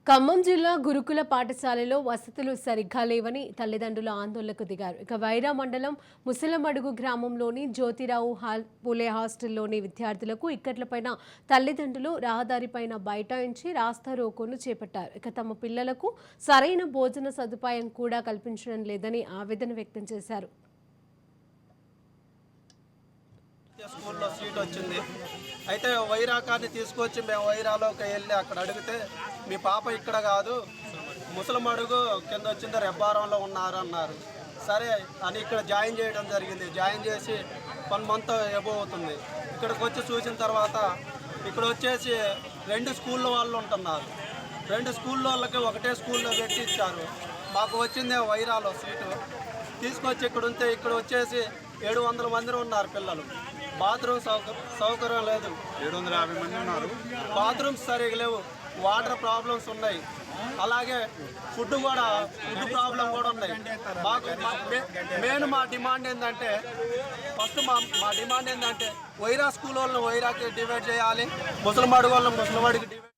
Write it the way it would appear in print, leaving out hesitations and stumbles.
ఖమ్మం జిల్లా గురుకుల పాఠశాలలో వసతులు సరిగ్గా లేవని తల్లిదండ్రులు ఆందోళనకు దిగారు. ఇక వైరా మండలం ముసలమడుగు గ్రామంలోని జ్యోతిరావు పూలే హాస్టల్లోని విద్యార్థులకు ఇక్కట్లపైన తల్లిదండ్రులు రహదారిపైన బైఠాయించి రాస్తా రోకోను చేపట్టారు. ఇక తమ పిల్లలకు సరైన భోజన సదుపాయం కూడా కల్పించడం లేదని ఆవేదన వ్యక్తం చేశారు. స్కూల్లో సీట్ వచ్చింది. అయితే వైరాకాన్ని తీసుకొచ్చి మేము వైరాలోకి వెళ్ళి అక్కడ అడిగితే మీ పాప ఇక్కడ కాదు ముసలమడుగు కింద వచ్చింది రెబ్బారంలో ఉన్నారు అన్నారు. సరే అని ఇక్కడ జాయిన్ చేయడం జరిగింది. జాయిన్ చేసి 1 month ఎబో అవుతుంది. ఇక్కడికి వచ్చి చూసిన తర్వాత ఇక్కడ వచ్చేసి 2 స్కూళ్ళ వాళ్ళు ఉంటున్నారు. 2 స్కూళ్ళ వాళ్ళకి ఒకటే స్కూల్లో పెట్టి ఇచ్చారు. మాకు వచ్చిందే వైరాలో సీటు తీసుకొచ్చి ఇక్కడ ఉంటే ఇక్కడ వచ్చేసి 700 మంది ఉన్నారు పిల్లలు. బాత్రూమ్ సౌకర్యం లేదు. 750 మంది ఉన్నారు. బాత్రూమ్స్ సరిగా లేవు. వాటర్ ప్రాబ్లమ్స్ ఉన్నాయి. అలాగే ఫుడ్ ప్రాబ్లం కూడా ఉన్నాయి. మాకు మెయిన్ మా డిమాండ్ ఏంటంటే ఫస్ట్ మా డిమాండ్ ఏంటంటే వైరా స్కూల్ వాళ్ళని వైరాకి డివైడ్ చేయాలి, ముసలమడుగు వాళ్ళని ముసలమడుగు డివైడ్